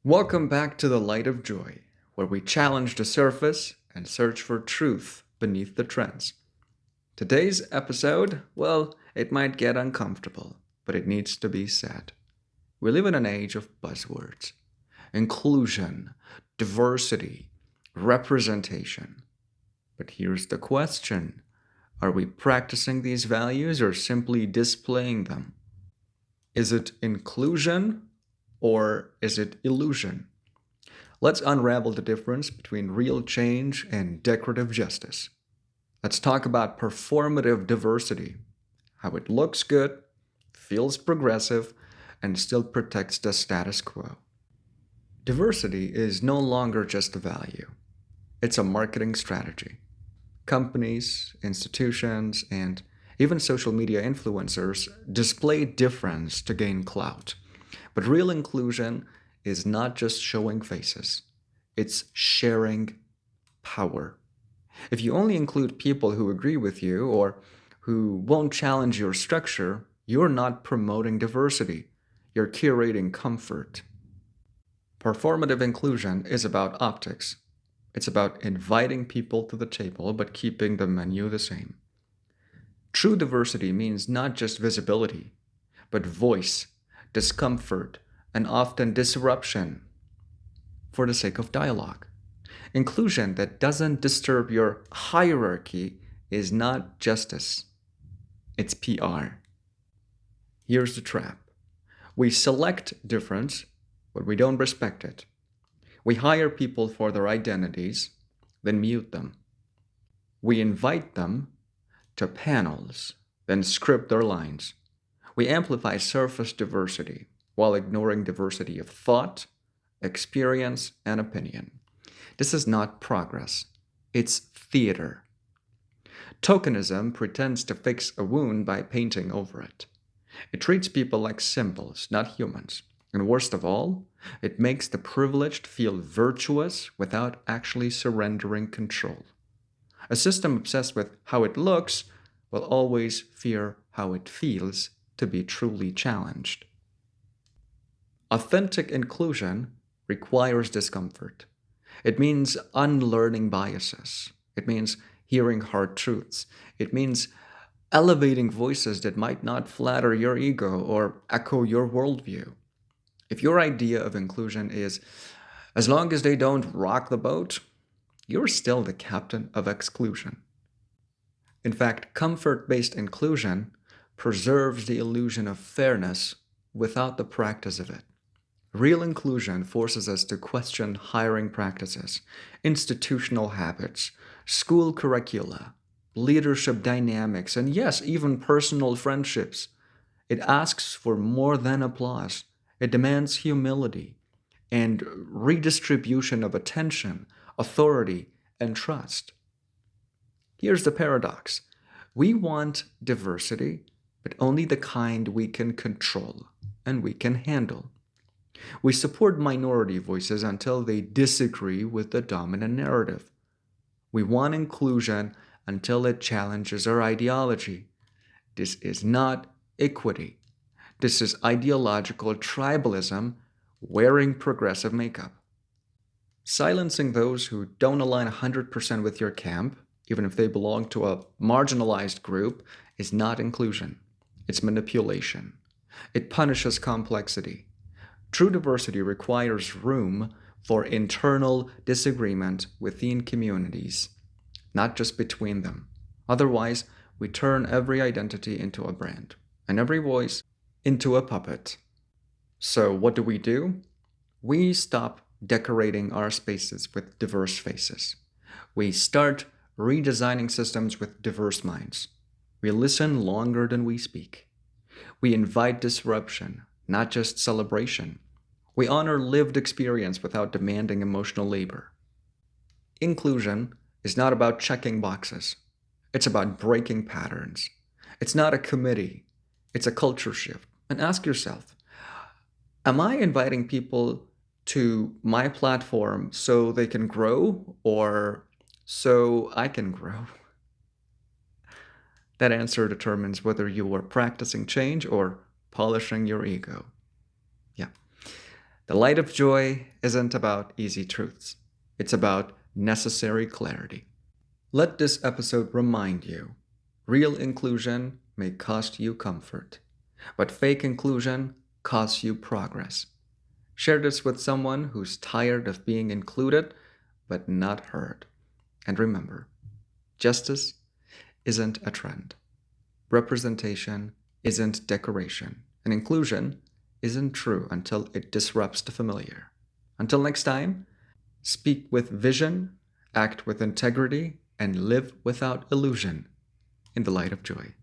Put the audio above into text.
Welcome back to the Light of Joy, where we challenge the surface and search for truth beneath the trends. Today's episode, well, it might get uncomfortable, but it needs to be said. We live in an age of buzzwords: inclusion, diversity, representation. But here's the question: are we practicing these values or simply displaying them? Is it inclusion or is it illusion? Let's unravel the difference between real change and decorative justice. Let's talk about performative diversity, how it looks good, feels progressive, and still protects the status quo. Diversity is no longer just a value, it's a marketing strategy. Companies, institutions, and even social media influencers display difference to gain clout. But real inclusion is not just showing faces, it's sharing power. If you only include people who agree with you or who won't challenge your structure, you're not promoting diversity, you're curating comfort. Performative inclusion is about optics. It's about inviting people to the table but keeping the menu the same. True diversity means not just visibility, but voice, discomfort, and often disruption for the sake of dialogue. Inclusion that doesn't disturb your hierarchy is not justice, it's PR. Here's the trap: we select difference, but we don't respect it. We hire people for their identities, then mute them. We invite them to panels, then script their lines. We amplify surface diversity while ignoring diversity of thought, experience, and opinion. This is not progress, it's theater. Tokenism pretends to fix a wound by painting over it. It treats people like symbols, not humans. And worst of all, it makes the privileged feel virtuous without actually surrendering control. A system obsessed with how it looks will always fear how it feels to be truly challenged. Authentic inclusion requires discomfort. It means unlearning biases. It means hearing hard truths. It means elevating voices that might not flatter your ego or echo your worldview. If your idea of inclusion is, as long as they don't rock the boat, you're still the captain of exclusion. In fact, comfort-based inclusion preserves the illusion of fairness without the practice of it. Real inclusion forces us to question hiring practices, institutional habits, school curricula, leadership dynamics, and yes, even personal friendships. It asks for more than applause. It demands humility and redistribution of attention, authority, and trust. Here's the paradox: we want diversity, but only the kind we can control and we can handle. We support minority voices until they disagree with the dominant narrative. We want inclusion until it challenges our ideology. This is not equity. This is ideological tribalism wearing progressive makeup. Silencing those who don't align 100% with your camp, even if they belong to a marginalized group, is not inclusion. It's manipulation. It punishes complexity. True diversity requires room for internal disagreement within communities, not just between them. Otherwise, we turn every identity into a brand and every voice into a puppet. So, what do? We stop decorating our spaces with diverse faces. We start redesigning systems with diverse minds. We listen longer than we speak. We invite disruption, not just celebration. We honor lived experience without demanding emotional labor. Inclusion is not about checking boxes. It's about breaking patterns. It's not a committee. It's a culture shift. And ask yourself, am I inviting people to my platform so they can grow or so I can grow? That answer determines whether you are practicing change or polishing your ego. Yeah. The light of joy isn't about easy truths. It's about necessary clarity. Let this episode remind you, real inclusion may cost you comfort, but fake inclusion costs you progress. Share this with someone who's tired of being included but not heard. And remember, justice isn't a trend. Representation isn't decoration. And inclusion isn't true until it disrupts the familiar. Until next time, speak with vision, act with integrity, and live without illusion in the light of joy.